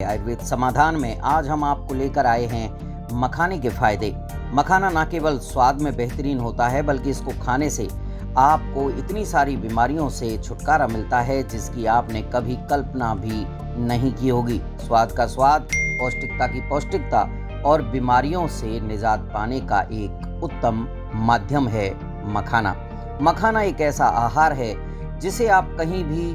आयुर्वेद समाधान में आज हम आपको लेकर आए हैं मखाने के फायदे। मखाना न केवल स्वाद में बेहतरीन होता है बल्कि इसको खाने से आपको इतनी सारी बीमारियों से छुटकारा मिलता है जिसकी आपने कभी कल्पना भी नहीं की होगी। स्वाद का स्वाद, पौष्टिकता की पौष्टिकता और बीमारियों से निजात पाने का एक उत्तम माध्यम है मखाना। मखाना एक ऐसा आहार है जिसे आप कहीं भी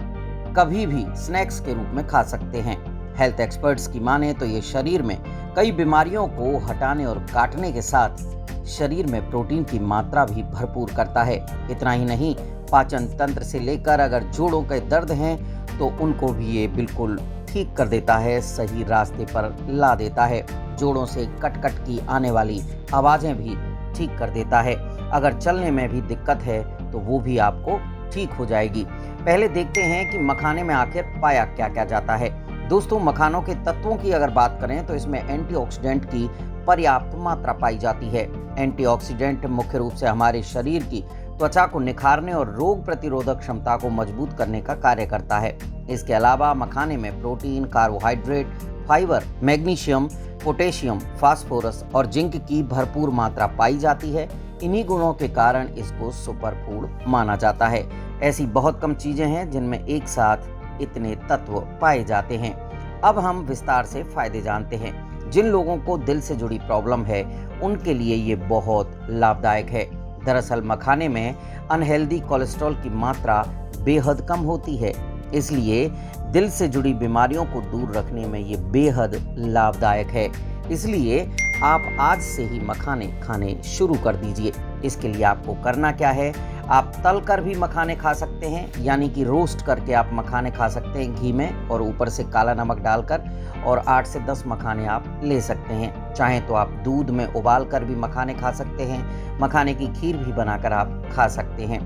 कभी भी स्नैक्स के रूप में खा सकते हैं। हेल्थ एक्सपर्ट्स की माने तो ये शरीर में कई बीमारियों को हटाने और काटने के साथ शरीर में प्रोटीन की मात्रा भी भरपूर करता है। इतना ही नहीं, पाचन तंत्र से लेकर अगर जोड़ों के दर्द हैं तो उनको भी ये बिल्कुल ठीक कर देता है, सही रास्ते पर ला देता है। जोड़ों से कट कट की आने वाली आवाज़ें भी ठीक कर देता है। अगर चलने में भी दिक्कत है तो वो भी आपको ठीक हो जाएगी। पहले देखते हैं कि मखाने में आखिर पाया क्या क्या जाता है। दोस्तों, मखानों के तत्वों की अगर बात करें तो इसमें एंटीऑक्सीडेंट की पर्याप्त मात्रा पाई जाती है। एंटीऑक्सीडेंट मुख्य रूप से हमारे शरीर की त्वचा को निखारने और रोग प्रतिरोधक क्षमता को मजबूत करने का कार्य करता है। इसके अलावा मखाने में protein, carbohydrate, fibre, magnesium, potassium, phosphorus और जिंक की भरपूर मात्रा पाई जाती है। इन्हीं गुणों के कारण इसको सुपर फूड माना जाता है। ऐसी बहुत कम चीजें हैं जिनमें एक साथ इतने तत्व पाए जाते हैं। अब हम विस्तार से फायदे जानते हैं। जिन लोगों को दिल से जुड़ी प्रॉब्लम है उनके लिए ये बहुत लाभदायक है। दरअसल मखाने में अनहेल्दी कोलेस्ट्रॉल की मात्रा बेहद कम होती है, इसलिए दिल से जुड़ी बीमारियों को दूर रखने में ये बेहद लाभदायक है। इसलिए आप आज से ही मखाने खाने शुरू कर दीजिए। इसके लिए आपको करना क्या है, आप तल कर भी मखाने खा सकते हैं, यानी कि रोस्ट करके आप मखाने खा सकते हैं घी में और ऊपर से काला नमक डालकर, और 8 से 10 मखाने आप ले सकते हैं। चाहें तो आप दूध में उबाल कर भी मखाने खा सकते हैं। मखाने की खीर भी बनाकर आप खा सकते हैं।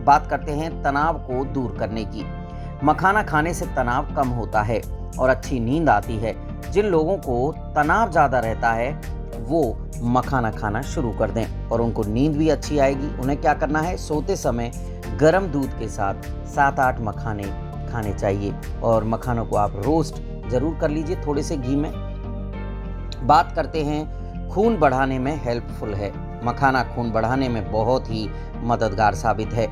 बात करते हैं तनाव को दूर करने की। मखाना खाने से तनाव कम होता है और अच्छी नींद आती है। जिन लोगों को तनाव ज़्यादा रहता है वो मखाना खाना शुरू कर दें और उनको नींद भी अच्छी आएगी। उन्हें क्या करना है, सोते समय गर्म दूध के साथ 7-8 मखाने खाने चाहिए और मखानों को आप रोस्ट ज़रूर कर लीजिए थोड़े से घी में। बात करते हैं खून बढ़ाने में हेल्पफुल है। मखाना खून बढ़ाने में बहुत ही मददगार साबित है।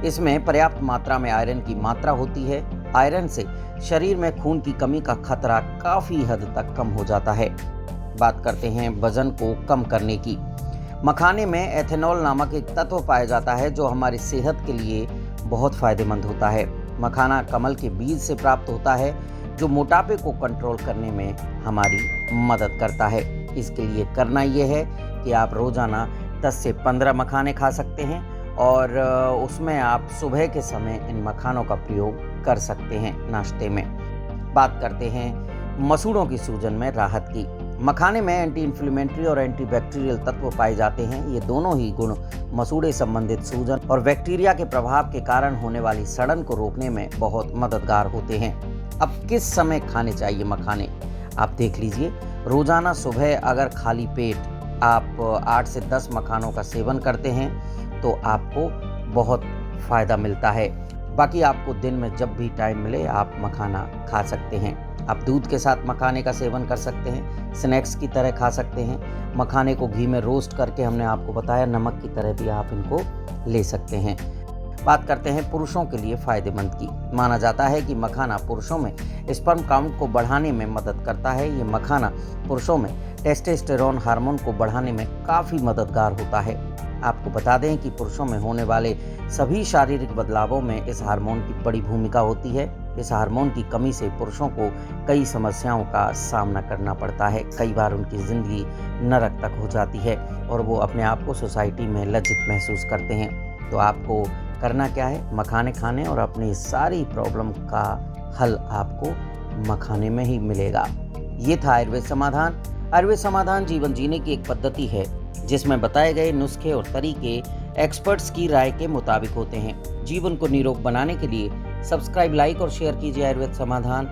इसमें पर्याप्त मात्रा में आयरन की मात्रा होती है। आयरन से शरीर में खून की कमी का खतरा काफ़ी हद तक कम हो जाता है। बात करते हैं वजन को कम करने की। मखाने में एथेनॉल नामक एक तत्व पाया जाता है जो हमारी सेहत के लिए बहुत फायदेमंद होता है। मखाना कमल के बीज से प्राप्त होता है जो मोटापे को कंट्रोल करने में हमारी मदद करता है। इसके लिए करना यह है कि आप रोजाना 10 से 15 मखाने खा सकते हैं और उसमें आप सुबह के समय इन मखानों का प्रयोग कर सकते हैं नाश्ते में। बात करते हैं मसूड़ों की सूजन में राहत की। मखाने में एंटी इन्फ्लेमेटरी और एंटी बैक्टीरियल तत्व पाए जाते हैं। ये दोनों ही गुण मसूड़े संबंधित सूजन और बैक्टीरिया के प्रभाव के कारण होने वाली सड़न को रोकने में बहुत मददगार होते हैं। अब किस समय खाने चाहिए मखाने, आप देख लीजिए। रोजाना सुबह अगर खाली पेट आप 8 से 10 मखानों का सेवन करते हैं तो आपको बहुत फ़ायदा मिलता है। बाकी आपको दिन में जब भी टाइम मिले आप मखाना खा सकते हैं। आप दूध के साथ मखाने का सेवन कर सकते हैं, स्नैक्स की तरह खा सकते हैं। मखाने को घी में रोस्ट करके हमने आपको बताया नमक की तरह भी आप इनको ले सकते हैं। बात करते हैं पुरुषों के लिए फ़ायदेमंद की। माना जाता है कि मखाना पुरुषों में स्पर्म काउंट को बढ़ाने में मदद करता है। ये मखाना पुरुषों में टेस्टोस्टेरोन हार्मोन को बढ़ाने में काफ़ी मददगार होता है। आपको बता दें कि पुरुषों में होने वाले सभी शारीरिक बदलावों में इस हार्मोन की बड़ी भूमिका होती है। इस हार्मोन की कमी से पुरुषों को कई समस्याओं का सामना करना पड़ता है। कई बार उनकी ज़िंदगी नरक तक हो जाती है और वो अपने आप को सोसाइटी में लज्जित महसूस करते हैं। तो आपको करना क्या है, मखाने खाने और अपनी सारी प्रॉब्लम का हल आपको मखाने में ही मिलेगा। ये था आयुर्वेद समाधान। आयुर्वेद समाधान जीवन जीने की एक पद्धति है जिसमें बताए गए नुस्खे और तरीके एक्सपर्ट्स की राय के मुताबिक होते हैं। जीवन को निरोग बनाने के लिए सब्सक्राइब, लाइक और शेयर कीजिए आयुर्वेद समाधान।